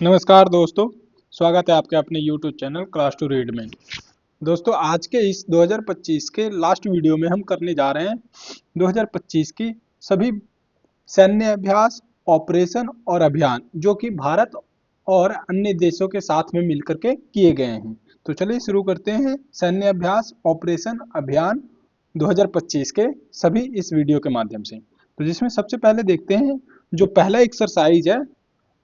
नमस्कार दोस्तों, स्वागत है आपके अपने YouTube channel class to read में। दोस्तों आज के इस 2025 के लास्ट वीडियो में हम करने जा रहे हैं 2025 की सभी सैन्य अभ्यास, ऑपरेशन और अभियान जो कि भारत और अन्य देशों के साथ में मिलकर के किए गए हैं। तो चलिए शुरू करते हैं सैन्य अभ्यास, ऑपरेशन, अभियान 2025 के सभी इस वीडियो के माध्यम से। तो जिसमें सबसे पहले देखते हैं जो पहला एक्सरसाइज है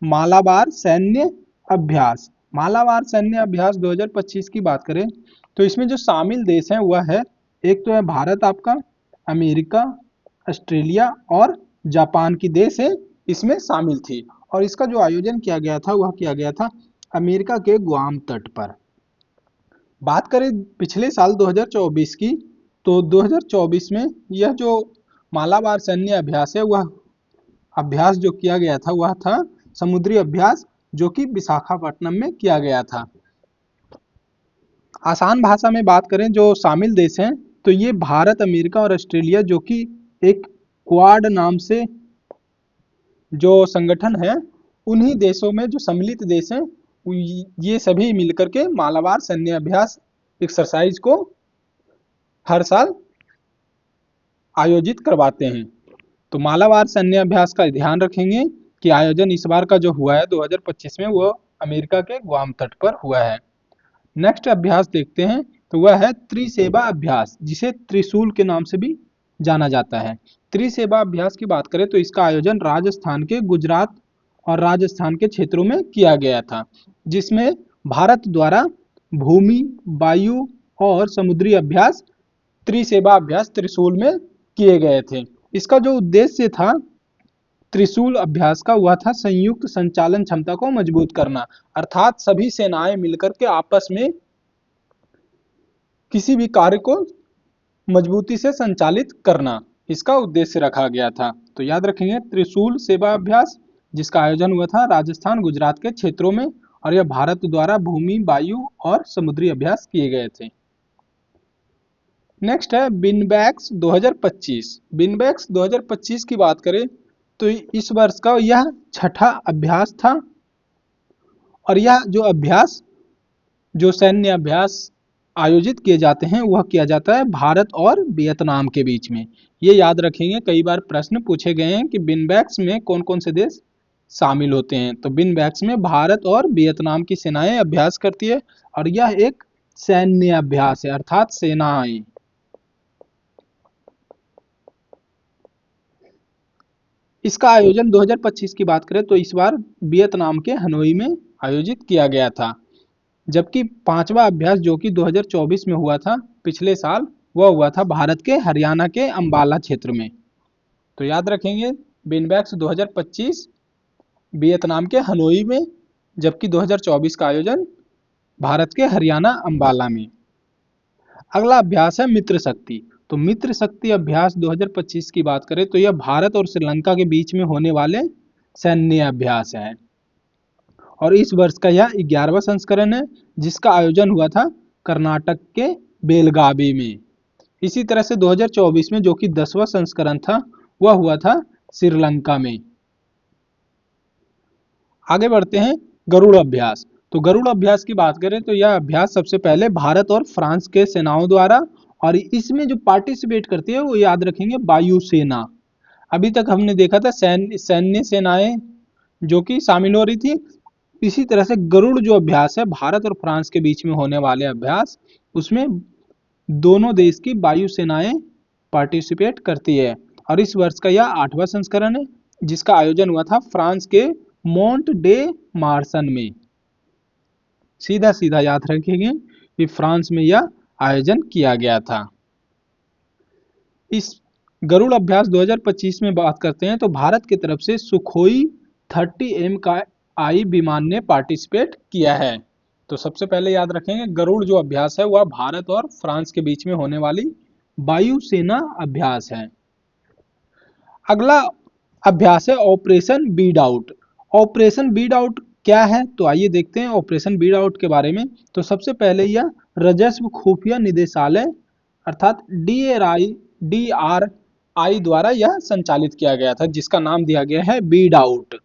मालाबार सैन्य अभ्यास। मालाबार सैन्य अभ्यास 2025 की बात करें तो इसमें जो शामिल देश हैं वह है, एक तो है भारत आपका, अमेरिका, ऑस्ट्रेलिया और जापान की देश है इसमें शामिल थी। और इसका जो आयोजन किया गया था वह किया गया था अमेरिका के गुआम तट पर। बात करें पिछले साल 2024 की, तो 2024 में यह जो मालाबार सैन्य अभ्यास है वह अभ्यास जो किया गया था वह था समुद्री अभ्यास जो कि विशाखापट्टनम में किया गया था। आसान भाषा में बात करें जो शामिल देश हैं तो ये भारत, अमेरिका और ऑस्ट्रेलिया जो कि एक क्वाड नाम से जो संगठन है उन्हीं देशों में जो सम्मिलित देश हैं ये सभी मिलकर के मालाबार सैन्य अभ्यास एक्सरसाइज को हर साल आयोजित करवाते हैं। तो मालाबार सैन्य अभ्यास का ध्यान रखेंगे कि आयोजन इस बार का जो हुआ है 2025 में वो अमेरिका के गुआम तट पर हुआ है। नेक्स्ट अभ्यास देखते हैं तो वह है त्रिसेबा अभ्यास, जिसे त्रिशूल के नाम से भी जाना जाता है। त्रिसेबा अभ्यास की बात करें तो इसका आयोजन राजस्थान के, गुजरात और राजस्थान के क्षेत्रों में किया गया था, जिसमें भारत द्वारा भूमि, वायु और समुद्री अभ्यास त्रिसेबा अभ्यास त्रिशूल में किए गए थे। इसका जो उद्देश्य था त्रिशूल अभ्यास का वह था संयुक्त संचालन क्षमता को मजबूत करना, अर्थात सभी सेनाएं मिलकर के आपस में किसी भी कार्य को मजबूती से संचालित करना, इसका उद्देश्य रखा गया था। तो याद रखेंगे त्रिशूल सेवा अभ्यास जिसका आयोजन हुआ था राजस्थान, गुजरात के क्षेत्रों में, और यह भारत द्वारा भूमि, वायु और समुद्री अभ्यास किए गए थे। नेक्स्ट है बिनबैक्स 2025। बिनबैक्स 2025 की बात करें तो इस वर्ष का यह छठा अभ्यास था और यह जो अभ्यास, जो सैन्य अभ्यास आयोजित किए जाते हैं वह किया जाता है भारत और वियतनाम के बीच में। ये याद रखेंगे, कई बार प्रश्न पूछे गए हैं कि बिनबैक्स में कौन कौन से देश शामिल होते हैं। तो बिनबैक्स में भारत और वियतनाम की सेनाएं अभ्यास करती है और यह एक सैन्य अभ्यास है, अर्थात सेनाएं। इसका आयोजन 2025 की बात करें तो इस बार वियतनाम के हनोई में आयोजित किया गया था, जबकि पांचवा अभ्यास जो कि 2024 में हुआ था पिछले साल, वह हुआ था भारत के हरियाणा के अंबाला क्षेत्र में। तो याद रखेंगे बिनबैक्स 2025 वियतनाम के हनोई में, जबकि 2024 का आयोजन भारत के हरियाणा अंबाला में। अगला अभ्यास है मित्र शक्ति। तो मित्र शक्ति अभ्यास 2025 की बात करें तो यह भारत और श्रीलंका के बीच में होने वाले सैन्य अभ्यास है और इस वर्ष का यह 11वां संस्करण है, जिसका आयोजन हुआ था कर्नाटक के बेलगावी में। इसी तरह से 2024 में जो कि 10वां संस्करण था वह हुआ था श्रीलंका में। आगे बढ़ते हैं गरुड़ अभ्यास। तो गरुड़ अभ्यास की बात करें तो यह अभ्यास सबसे पहले भारत और फ्रांस के सेनाओं द्वारा, और इसमें जो पार्टिसिपेट करती है वो याद रखेंगे वायुसेना। अभी तक हमने देखा था सैन्य सेनाएं जो कि शामिल हो रही थी, इसी तरह से गरुड़ जो अभ्यास है भारत और फ्रांस के बीच में होने वाले अभ्यास, उसमें दोनों देश की वायुसेनाएं पार्टिसिपेट करती है और इस वर्ष का यह 8वां संस्करण है, जिसका आयोजन हुआ था फ्रांस के मोंट डे मार्सन में। सीधा सीधा याद रखेंगे कि फ्रांस में यह आयोजन किया गया था। इस गरुड़ अभ्यास 2025 में बात करते हैं तो भारत की तरफ से सुखोई 30M का आई विमान ने पार्टिसिपेट किया है। तो सबसे पहले याद रखेंगे गरुड़ जो अभ्यास है वह भारत और फ्रांस के बीच में होने वाली वायुसेना अभ्यास है। अगला अभ्यास है operation Beed out. Operation Beed out क्या है तो आइए देखते हैं ऑपरेशन बीड आउट के बारे में। तो सबसे पहले यह राजस्व खुफिया निदेशालय अर्थात DRI द्वारा यह संचालित किया गया था, जिसका नाम दिया गया है बीड आउट।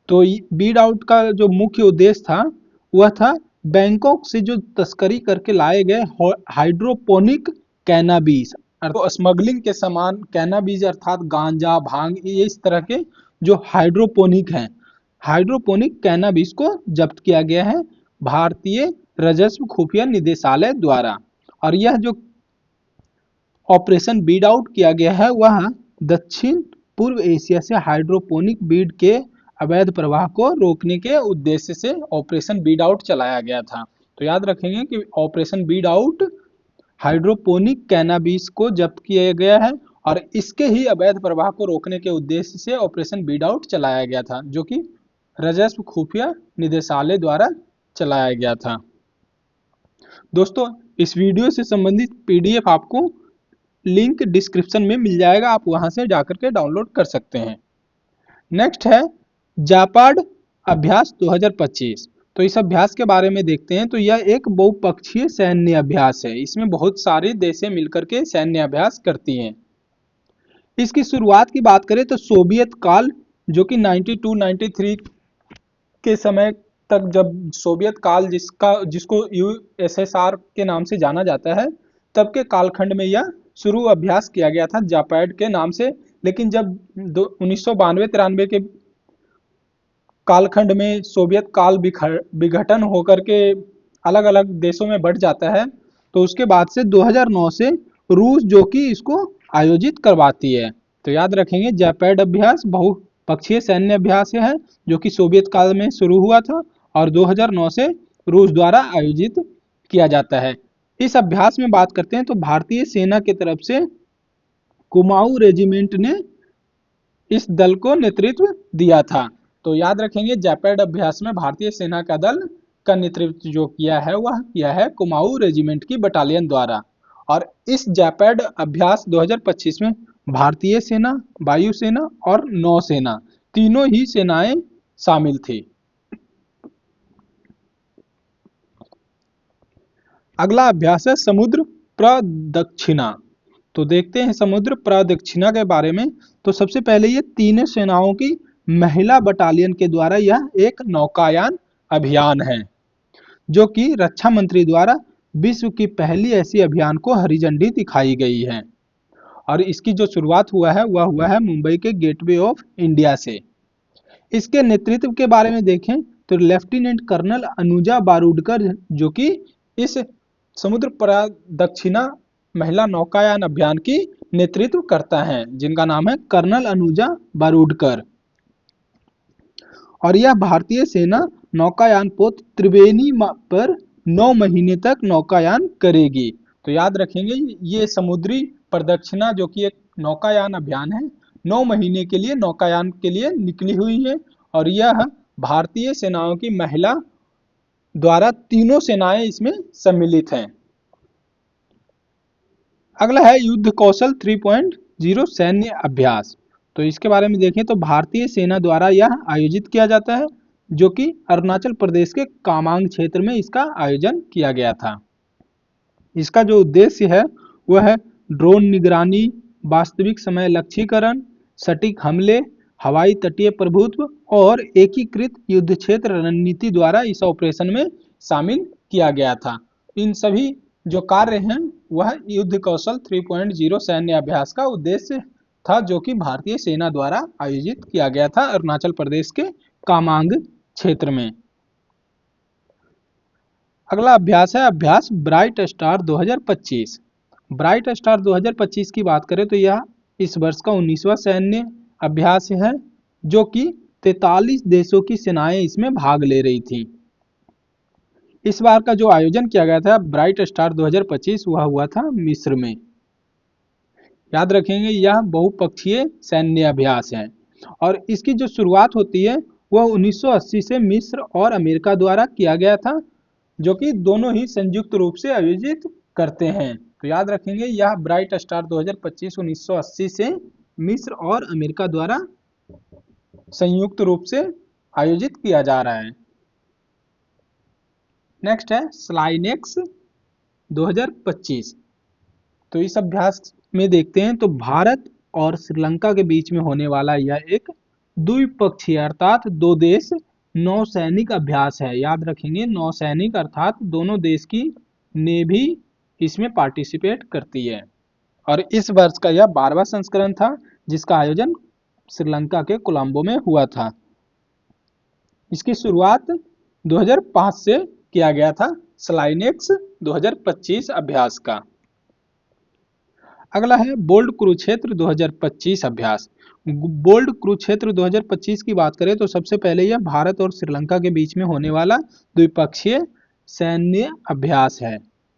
तो बीड आउट का जो मुख्य उद्देश्य था वह था बैंकॉक से जो तस्करी करके लाए गए हाइड्रोपोनिक कैनाबीस, तो स्मगलिंग के समान कैनाबीज अर्थात गांजा भांग, ये इस तरह के जो हाइड्रोपोनिक हैं, हाइड्रोपोनिक कैनाबीस को जब्त किया गया है भारतीय राजस्व खुफिया निदेशालय द्वारा। और यह जो ऑपरेशन बीड आउट किया गया है वह दक्षिण पूर्व एशिया से हाइड्रोपोनिक बीड के अवैध प्रवाह को रोकने के उद्देश्य से ऑपरेशन बीड आउट चलाया गया था। तो याद रखेंगे कि operation Beed out hydroponic cannabis को जब्त किया गया है और इसके ही अवैध प्रवाह को रोकने के उद्देश्य से ऑपरेशन बीड आउट चलाया गया था, जो कि राजस्व खुफिया निदेशालय द्वारा चलाया गया था। दोस्तों, इस वीडियो से संबंधित पीडीएफ आपको लिंक डिस्क्रिप्शन में मिल जाएगा, आप वहां से जाकर के डाउनलोड कर सकते हैं। नेक्स्ट है जापाड अभ्यास 2025। तो इस अभ्यास के बारे में देखते हैं। तो यह एक बहुपक्षीय सैन्य अभ्यास है, इसमें बहुत सारी देशें मिलकर के सैन्य अभ्यास करती हैं। इसकी शुरुआत की बात करें तो सोवियत काल, जो कि 92-93 के समय तक, जब सोवियत काल जिसको यूएसएसआर के नाम से जाना जाता है, तब के कालखंड में यह शुरू अभ्यास किया गया था जापैड के नाम से। लेकिन जब 1992-93 के कालखंड में सोवियत काल विघटन होकर के अलग अलग देशों में बढ़ जाता है, तो उसके बाद से 2009 से रूस जो कि इसको आयोजित करवाती है। तो याद रखेंगे जापैड अभ्यास बहुपक्षीय सैन्य अभ्यास है जो कि सोवियत काल में शुरू हुआ था और 2009 से रूस द्वारा आयोजित किया जाता है। इस अभ्यास में बात करते हैं तो भारतीय सेना की तरफ से कुमाऊं रेजिमेंट ने इस दल को नेतृत्व दिया था। तो याद रखेंगे जापैड अभ्यास में भारतीय सेना का दल का नेतृत्व जो किया है वह किया है कुमाऊं रेजिमेंट की बटालियन द्वारा। और इस जापैड अभ्यास 2025 में भारतीय सेना, वायुसेना और नौसेना तीनों ही सेनाएं शामिल थी। अगला अभ्यास है समुद्र प्रदक्षिणा। तो देखते हैं समुद्र प्रदक्षिणा के बारे में। तो सबसे पहले ये तीनों सेनाओं की महिला बटालियन के द्वारा यह एक नौकायान अभियान है, जो कि रक्षा मंत्री द्वारा विश्व की पहली ऐसी अभियान को हरी झंडी दिखाई गई है। और इसकी जो शुरुआत हुआ है वह हुआ है मुंबई के गेटवे ऑफ इंडिया से। इसके नेतृत्व के बारे में देखें तो लेफ्टिनेंट कर्नल अनुजा बारूडकर, जो कि इस समुद्र प्रदक्षिणा महिला नौकायान अभियान की नेतृत्व करता है, जिनका नाम है कर्नल अनुजा बारूडकर। और यह भारतीय सेना नौकायान पोत त्रिवेणी पर 9 महीने तक नौकायान करेगी। तो याद रखेंगे ये समुद्री प्रदक्षिणा जो कि एक नौकायान अभियान है, 9 महीने के लिए नौकायान के लिए निकली हुई है और यह भारतीय सेनाओं की महिला द्वारा तीनों सेनाएं इसमें सम्मिलित हैं। अगला है युद्ध कौशल 3.0 सैन्य अभ्यास। तो इसके बारे में देखें तो भारतीय सेना द्वारा यह आयोजित किया जाता है, जो कि अरुणाचल प्रदेश के कामांग क्षेत्र में इसका आयोजन किया गया था। इसका जो उद्देश्य है वह है ड्रोन निगरानी, वास्तविक समय लक्ष्यीकरण, सटीक हमले, हवाई तटीय प्रभुत्व और एकीकृत युद्ध क्षेत्र रणनीति द्वारा इस ऑपरेशन में शामिल किया गया था। इन सभी जो कार्य हैं वह युद्ध कौशल 3.0 सैन्य अभ्यास का उद्देश्य था, जो कि भारतीय सेना द्वारा आयोजित किया गया था अरुणाचल प्रदेश के कामांग क्षेत्र में। अगला अभ्यास है अभ्यास ब्राइट स्टार 2025। ब्राइट स्टार 2025 की बात करें तो यह इस वर्ष का 19वां सैन्य अभ्यास है, जो कि 43 देशों की सेनाएं इसमें भाग ले रही थी। इस बार का जो आयोजन किया गया था ब्राइट स्टार 2025 वह हुआ था मिस्र में। याद रखेंगे यह बहुपक्षीय सैन्य अभ्यास है और इसकी जो शुरुआत होती है वह 1980 से मिस्र और अमेरिका द्वारा किया गया था, जो कि दोनों ही संयुक्त रूप से आयोजित करते हैं। तो याद रखेंगे यह ब्राइट स्टार 2025 1980 से मिस्र और अमेरिका द्वारा संयुक्त रूप से आयोजित किया जा रहा है। नेक्स्ट है स्लाइनेक्स 2025। तो इस अभ्यास में देखते हैं तो भारत और श्रीलंका के बीच में होने वाला यह एक द्विपक्षीय अर्थात दो देश नौसैनिक अभ्यास है। याद रखेंगे, नौसैनिक अर्थात दोनों देश की नेवी इसमें पार्टिसिपेट करती है। और इस वर्ष का यह 12वां संस्करण था, जिसका आयोजन श्रीलंका के कोलंबो में हुआ था। इसकी शुरुआत 2005 से किया गया था, स्लाइनेक्स 2025 अभ्यास का। अगला है बोल्ड कुरुक्षेत्र 2025 अभ्यास। बोल्ड कुरुक्षेत्र 2025 की बात करें तो सबसे पहले यह भारत और श्रीलंका के बीच में होने वाला द्विपक्षीय सैन्य अभ्यास है,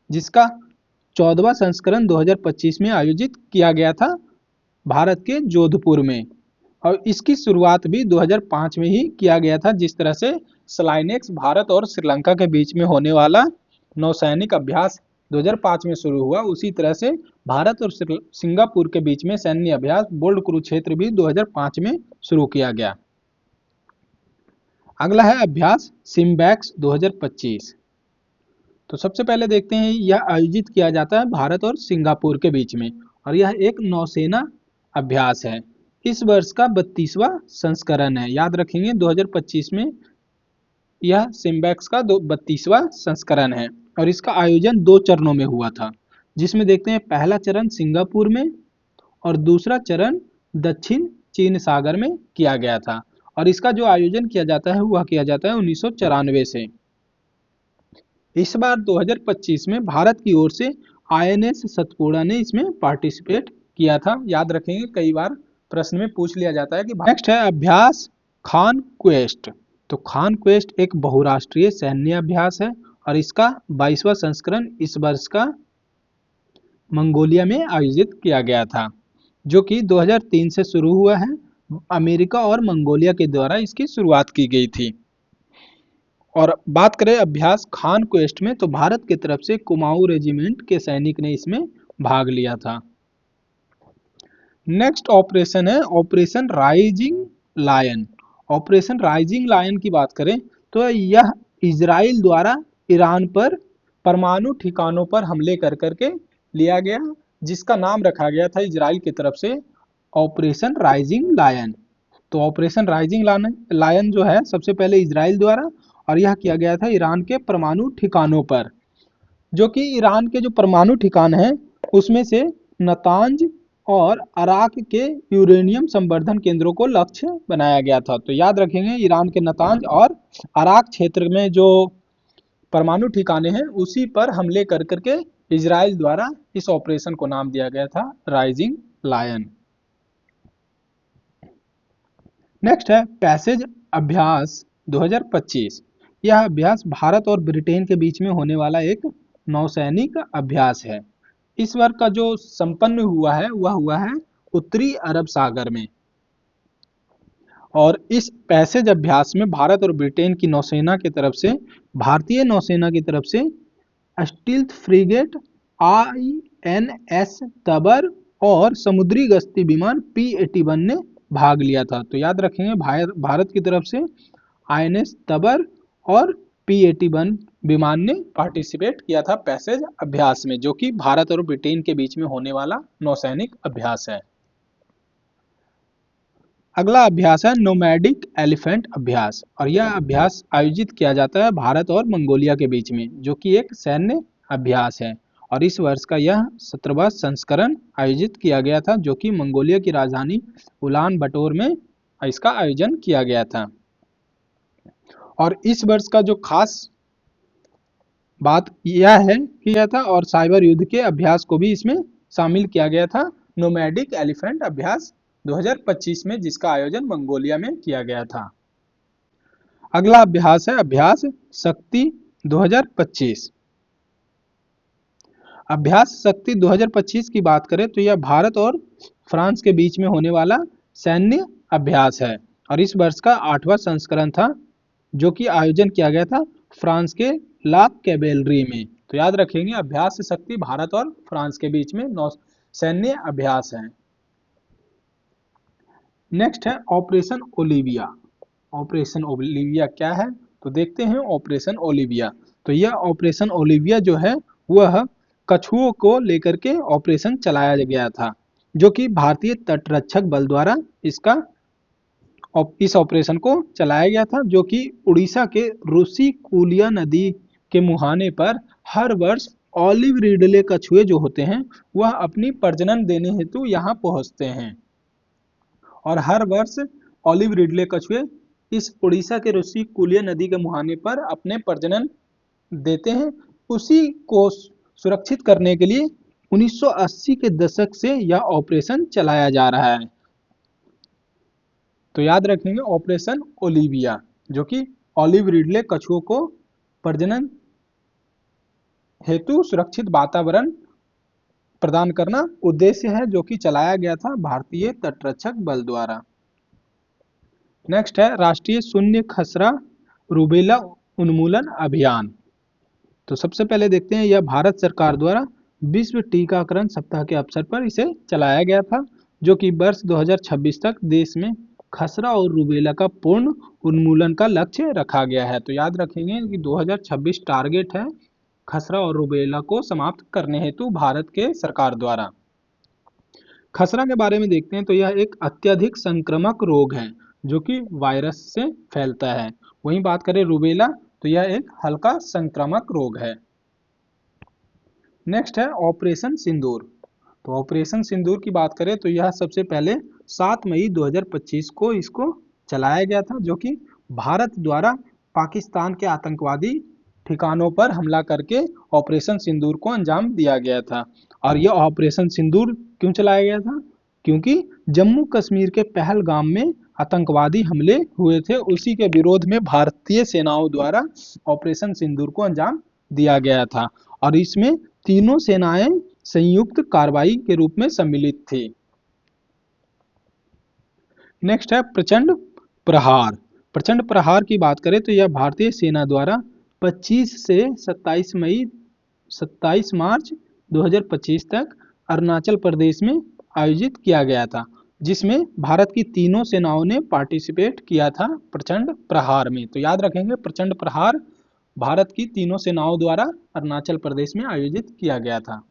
जिसका 14वां संस्करण 2025 में आयोजित किया गया था भारत के जोधपुर में। और इसकी शुरुआत भी 2005 में ही किया गया था। जिस तरह से स्लाइनेक्स भारत और श्रीलंका के बीच में होने वाला नौसैनिक अभ्यास 2005 में शुरू हुआ, उसी तरह से भारत और सिंगापुर के बीच में सैन्य अभ्यास बोल्ड कुरुक्षेत्र भी 2005 में शुरू किया गया। अगला है अभ्यास सिम्बैक्स 2025। तो सबसे पहले देखते हैं, यह आयोजित किया जाता है भारत और सिंगापुर के बीच में, और यह एक नौसेना अभ्यास है। इस वर्ष का 32वां संस्करण है। याद रखेंगे, 2025 में यह सिम्बैक्स का 32वां संस्करण है, और इसका आयोजन 2 चरणों में हुआ था, जिसमें देखते हैं पहला चरण सिंगापुर में और दूसरा चरण दक्षिण चीन सागर में किया गया था। और इसका जो आयोजन किया जाता है वह किया जाता है 1994 से। इस बार 2025 में भारत की ओर से INS सतपुड़ा ने इसमें पार्टिसिपेट किया था। याद रखेंगे, कई बार प्रश्न में पूछ लिया जाता है कि। नेक्स्ट है अभ्यास खान क्वेस्ट। तो खान क्वेस्ट एक बहुराष्ट्रीय सैन्य अभ्यास है, और इसका 22वां संस्करण इस वर्ष का मंगोलिया में आयोजित किया गया था, जो कि 2003 से शुरू हुआ है। अमेरिका और मंगोलिया के द्वारा इसकी शुरुआत की गई थी। और बात करें अभ्यास खान क्वेस्ट में, तो भारत की तरफ से कुमाऊं रेजिमेंट के सैनिक ने इसमें भाग लिया था। नेक्स्ट ऑपरेशन है operation rising lion. Operation rising lion की बात करें तो यह इजराइल द्वारा ईरान पर परमाणु ठिकानों पर हमले कर करके लिया गया, जिसका नाम रखा गया था इजराइल की तरफ से ऑपरेशन राइजिंग लायन। तो ऑपरेशन राइजिंग लायन जो है सबसे पहले इजराइल द्वारा, और यह किया गया था ईरान के परमाणु ठिकानों पर, जो कि ईरान के जो परमाणु ठिकान हैं उसमें से नतांज और अराक के यूरेनियम संवर्धन केंद्रों को लक्ष्य बनाया गया था। तो याद रखेंगे, ईरान के नतांज और अराक क्षेत्र में जो परमाणु ठिकाने हैं उसी पर हमले कर करके इजराइल द्वारा इस ऑपरेशन को नाम दिया गया था राइजिंग लायन। नेक्स्ट है पैसेज अभ्यास 2025। यह अभ्यास भारत और ब्रिटेन के बीच में होने वाला एक नौसैनिक अभ्यास है। इस वर्ष का जो संपन्न हुआ है वह हुआ है उत्तरी अरब सागर में। और इस पैसेज अभ्यास में भारत और ब्रिटेन की नौसेना की तरफ से, भारतीय नौसेना की तरफ से स्टील्थ फ्रिगेट INS तबर और समुद्री गश्ती विमान P-81 ने भाग लिया था। तो याद रखेंगे, भारत की तरफ से INS तबर और P-81 विमान ने पार्टिसिपेट किया था पैसेज अभ्यास में, जो कि भारत और ब्रिटेन के बीच में होने वाला नौसैनिक अभ्यास है। अगला अभ्यास है नोमैडिक एलिफेंट अभ्यास, और यह अभ्यास आयोजित किया जाता है भारत और मंगोलिया के बीच में, जो कि एक सैन्य अभ्यास है। और इस वर्ष का यह 17वां संस्करण आयोजित किया गया था, जो कि मंगोलिया की राजधानी उलान बटोर में इसका आयोजन किया गया था। और इस वर्ष का जो खास बात यह है कि यह था, और साइबर युद्ध के अभ्यास को भी इसमें शामिल किया गया था नोमैडिक एलिफेंट अभ्यास 2025 में, जिसका आयोजन मंगोलिया में किया गया था। अगला अभ्यास है अभ्यास शक्ति 2025। अभ्यास शक्ति 2025 की बात करें तो यह भारत और फ्रांस के बीच में होने वाला सैन्य अभ्यास है, और इस वर्ष का 8वां संस्करण था, जो कि आयोजन किया गया था फ्रांस के ला कैवेलरी में। तो याद रखेंगे, अभ्यास शक्ति भारत और फ्रांस के बीच में सैन्य अभ्यास है। नेक्स्ट है ऑपरेशन ओलिविया। ऑपरेशन ओलिविया क्या है, तो देखते हैं ऑपरेशन ओलिविया। तो यह ऑपरेशन ओलिविया जो है वह कछुओं को लेकर के ऑपरेशन चलाया गया था, जो कि भारतीय तटरक्षक बल द्वारा इसका इस ऑपरेशन को चलाया गया था, जो कि उड़ीसा के रुषिकुलिया नदी के मुहाने पर हर वर्ष ऑलिव रिडले कछुए जो होते हैं वह अपनी प्रजनन देने हेतु यहाँ पहुँचते हैं। और हर वर्ष ऑलिव रिडले कछुए इस उड़ीसा के रुषिकुलिया नदी के मुहाने पर अपने प्रजनन देते हैं। उसी को सुरक्षित करने के लिए 1980 के दशक से यह ऑपरेशन चलाया जा रहा है। तो याद रखेंगे ऑपरेशन ओलिविया, जो कि ऑलिव रिडले कछुओं को प्रजनन हेतु सुरक्षित वातावरण प्रदान करना उद्देश्य है, जो कि चलाया गया था भारतीय तटरक्षक बल द्वारा। नेक्स्ट है राष्ट्रीय शून्य खसरा रूबेला उन्मूलन अभियान। तो सबसे पहले देखते हैं, यह भारत सरकार द्वारा विश्व टीकाकरण सप्ताह के अवसर पर इसे चलाया गया था, जो कि वर्ष 2026 तक देश में खसरा और रूबेला का पूर्ण उन्मूलन का लक्ष्य रखा गया है। तो याद रखेंगे कि 2026 टारगेट है खसरा और रूबेला को समाप्त करने हेतु भारत के सरकार द्वारा। खसरा के बारे में देखते हैं, तो यह एक अत्यधिक संक्रामक रोग है जो कि वायरस से फैलता है। वहीं बात करें रूबेला, तो यह एक हल्का संक्रामक रोग है। नेक्स्ट है ऑपरेशन सिंदूर। तो ऑपरेशन सिंदूर की बात करें तो यह सबसे पहले 7 मई 2025 को इसको चलाया गया था, जो कि भारत द्वारा पाकिस्तान के आतंकवादी ठिकानों पर हमला करके ऑपरेशन सिंदूर को अंजाम दिया गया था। और यह ऑपरेशन सिंदूर क्यों चलाया गया था? क्योंकि जम्मू कश्मीर के पहलगाम में आतंकवादी हमले हुए थे, उसी के विरोध में भारतीय सेनाओं द्वारा ऑपरेशन सिंदूर को अंजाम दिया गया था। और इसमें तीनों सेनाएं संयुक्त कार्रवाई के रूप में सम्मिलित थी। नेक्स्ट है प्रचंड प्रहार। प्रचंड प्रहार की बात करें तो यह भारतीय सेना द्वारा 25 से 27 मार्च 2025 तक अरुणाचल प्रदेश में आयोजित किया गया था, जिसमें भारत की तीनों सेनाओं ने पार्टिसिपेट किया था प्रचंड प्रहार में। तो याद रखेंगे प्रचंड प्रहार भारत की तीनों सेनाओं द्वारा अरुणाचल प्रदेश में आयोजित किया गया था।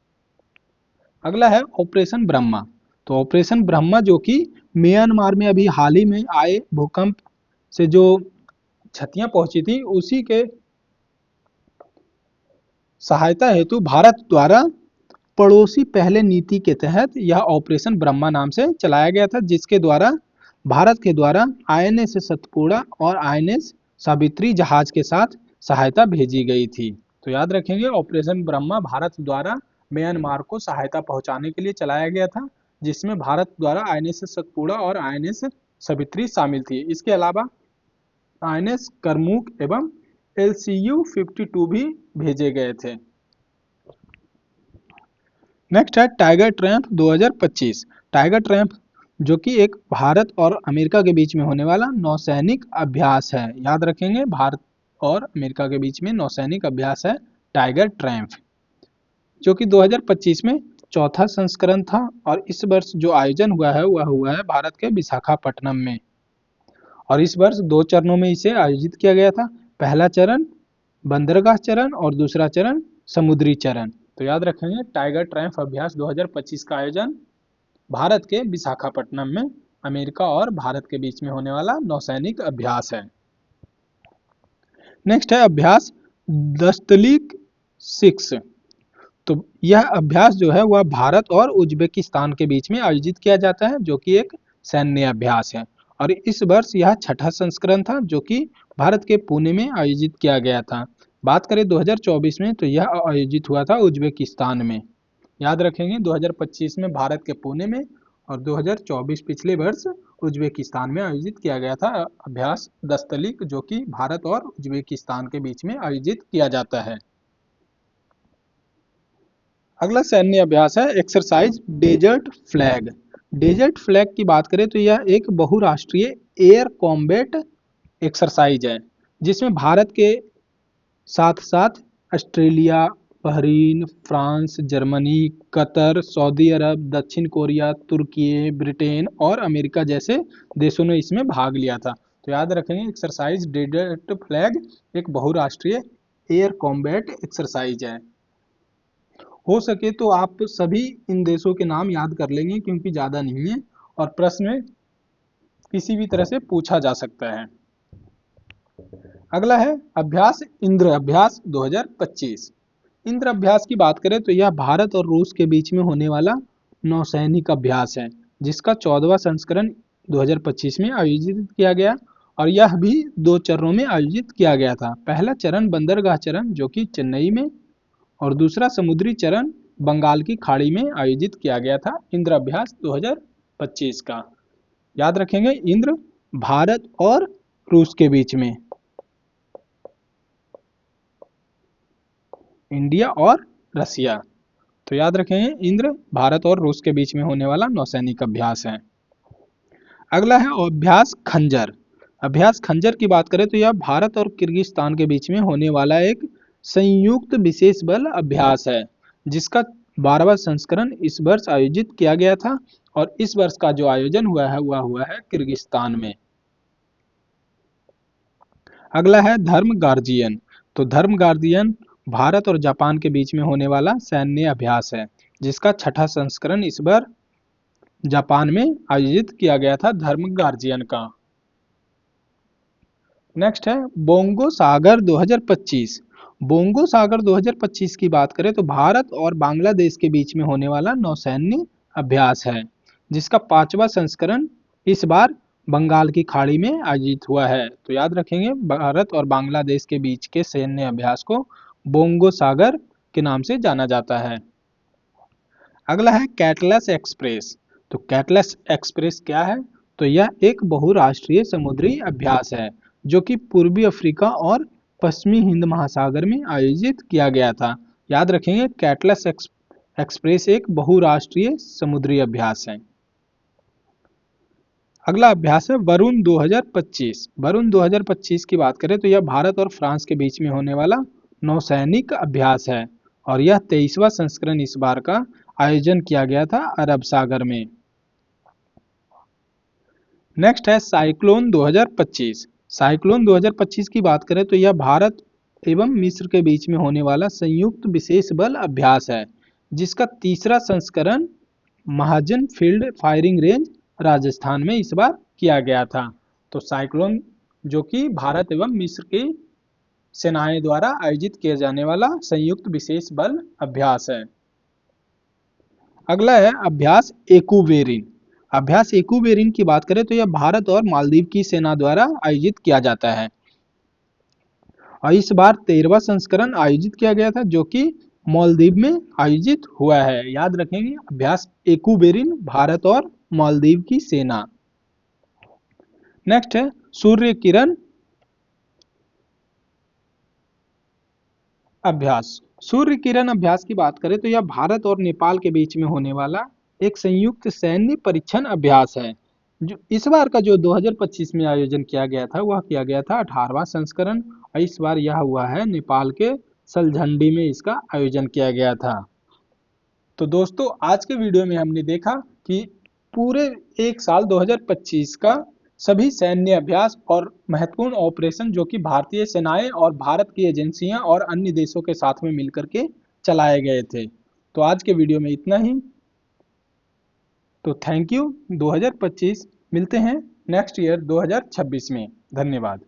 अगला है ऑपरेशन ब्रह्मा। तो ऑपरेशन ब्रह्मा जो कि म्यांमार में अभी हाल ही में आए भूकंप से जो क्षतियां पहुंची थी, उसी के सहायता हेतु भारत द्वारा पड़ोसी पहले नीति के तहत यह ऑपरेशन ब्रह्मा नाम से चलाया गया था, जिसके द्वारा भारत के द्वारा आईएनएस सतपुड़ा और आईएनएस सावित्री जहाज के साथ सहायता भेजी गई थी। तो याद रखेंगे ऑपरेशन ब्रह्मा भारत द्वारा म्यांमार को सहायता पहुंचाने के लिए चलाया गया था, जिसमें भारत द्वारा आईएनएस सतपुड़ा और आईएनएस सावित्री शामिल थी। इसके अलावा आईएनएस करमुक एवं LCU-52 भी भेजे गए थे। नेक्स्ट है टाइगर ट्रैम्प 2025। टाइगर ट्रैम्प जो कि एक भारत और अमेरिका के बीच में होने वाला नौसैनिक अभ्यास है। याद रखेंगे भारत और अमेरिका के बीच में नौसैनिक अभ्यास है टाइगर ट्रैम्प, जो कि 2025 में चौथा संस्करण था। और इस वर्ष जो आयोजन हुआ है वह हुआ है भारत के विशाखापट्टनम में। और इस वर्ष 2 चरणों में इसे आयोजित किया गया था। पहला चरण बंदरगाह चरण और दूसरा चरण समुद्री चरण। तो याद रखेंगे टाइगर ट्रैम्प अभ्यास 2025 का आयोजन भारत के विशाखापट्टनम में अमेरिका और भारत के बीच में होने वाला नौसैनिक अभ्यास है। नेक्स्ट है अभ्यास दस्तलिक 6। तो यह अभ्यास जो है वह भारत और उज्बेकिस्तान के बीच में आयोजित किया जाता है, जो कि एक सैन्य अभ्यास है। और इस वर्ष यह छठा संस्करण था, जो कि भारत के पुणे में आयोजित किया गया था। बात करें 2024 में तो यह आयोजित हुआ था उज्बेकिस्तान में। याद रखेंगे 2025 में भारत के पुणे में और 2024 पिछले वर्ष उज्बेकिस्तान में आयोजित किया गया था अभ्यास दस्तलिक, जो कि भारत और उज्बेकिस्तान के बीच में आयोजित किया जाता है। अगला सैन्य अभ्यास है exercise desert flag. Desert flag की बात करें तो यह एक बहुराष्ट्रीय एयर कॉम्बैट एक्सरसाइज है, जिसमें भारत के साथ साथ Australia, Bahrain, France, Germany, Qatar, Saudi Arabia, दक्षिण कोरिया, तुर्की, ब्रिटेन और अमेरिका जैसे देशों ने इसमें भाग लिया था। तो याद रखेंगे एक्सरसाइज डेजर्ट फ्लैग एक बहुराष्ट्रीय एयर कॉम्बैट एक्सरसाइज है। हो सके तो आप सभी इन देशों के नाम याद कर लेंगे क्योंकि ज़्यादा नहीं है और प्रश्न में किसी भी तरह से पूछा जा सकता है। अगला है अभ्यास इंद्र अभ्यास 2025। इंद्र अभ्यास की बात करें तो यह भारत और रूस के बीच में होने वाला नौसैनिक अभ्यास है, जिसका 14वां संस्करण 2025 में आयोजित किया गया और यह भी 2 चरणों में आयोजित किया गया था। पहला चरण बंदरगाह चरण जो कि चेन्नई में और दूसरा समुद्री चरण बंगाल की खाड़ी में आयोजित किया गया था इंद्र अभ्यास 2025 का। याद रखेंगे इंद्र भारत और रूस के बीच में, इंडिया और रसिया। तो याद रखेंगे इंद्र भारत और रूस के बीच में होने वाला नौसैनिक अभ्यास है। अगला है अभ्यास खंजर। अभ्यास खंजर की बात करें तो यह भारत और किर्गिस्तान के बीच में होने वाला एक संयुक्त विशेष बल अभ्यास है, जिसका 12वां संस्करण इस वर्ष आयोजित किया गया था और इस वर्ष का जो आयोजन हुआ है किर्गिस्तान में। अगला है धर्म गार्जियन। तो धर्म गार्जियन भारत और जापान के बीच में होने वाला सैन्य अभ्यास है, जिसका 6ठा संस्करण इस बार जापान में आयोजित किया गया था धर्म गार्जियन का। नेक्स्ट है बोंगो सागर 2025। बोंगो सागर 2025 की बात करें तो भारत और बांग्लादेश के बीच में होने वाला नौसैन्य अभ्यास है, जिसका 5वां संस्करण इस बार बंगाल की खाड़ी में आयोजित हुआ है। तो याद रखेंगे भारत और बांग्लादेश के बीच के सैन्य अभ्यास को बोंगो सागर के नाम से जाना जाता है। अगला है कैटलस एक्सप्रेस। तो कैटलस एक्सप्रेस क्या है? तो यह एक बहुराष्ट्रीय समुद्री अभ्यास है जो कि पूर्वी अफ्रीका और पश्चिमी हिंद महासागर में आयोजित किया गया था। याद रखेंगे कैटलस एक्सप्रेस एक बहुराष्ट्रीय समुद्री अभ्यास है। अगला अभ्यास है वरुण 2025। वरुण 2025 की बात करें तो यह भारत और फ्रांस के बीच में होने वाला नौसैनिक अभ्यास है और यह 23वां संस्करण इस बार का आयोजन किया गया था अरब सागर में। नेक्स्ट है साइक्लोन 2025। साइक्लोन 2025 की बात करें तो यह भारत एवं मिस्र के बीच में होने वाला संयुक्त विशेष बल अभ्यास है, जिसका 3रा संस्करण महाजन फील्ड फायरिंग रेंज राजस्थान में इस बार किया गया था। तो साइक्लोन जो कि भारत एवं मिस्र की सेनाएं द्वारा आयोजित किया जाने वाला संयुक्त विशेष बल अभ्यास है। अगला है अभ्यास एकूवेरिन। अभ्यास एकूवेरिन की बात करें तो यह भारत और मालदीव की सेना द्वारा आयोजित किया जाता है और इस बार 13वां संस्करण आयोजित किया गया था जो कि मालदीव में आयोजित हुआ है। याद रखेंगे अभ्यास एकूवेरिन भारत और मालदीव की सेना। नेक्स्ट है सूर्य किरण अभ्यास। सूर्य किरण अभ्यास की बात करें तो यह भारत और नेपाल के बीच में होने वाला एक संयुक्त सैन्य परीक्षण अभ्यास है। जो इस बार का जो 2025 में आयोजन किया गया था वह किया गया था 18वां संस्करण और इस बार यह हुआ है नेपाल के सलझंडी में इसका आयोजन किया गया था। तो दोस्तों आज के वीडियो में हमने देखा कि पूरे एक साल 2025 का सभी सैन्य अभ्यास और महत्वपूर्ण ऑपरेशन जो कि भारतीय सेनाएं और भारत की एजेंसियां और अन्य देशों के साथ में मिलकर के चलाए गए थे। तो आज के वीडियो में इतना ही। तो थैंक यू। 2025 मिलते हैं नेक्स्ट ईयर 2026 में। धन्यवाद।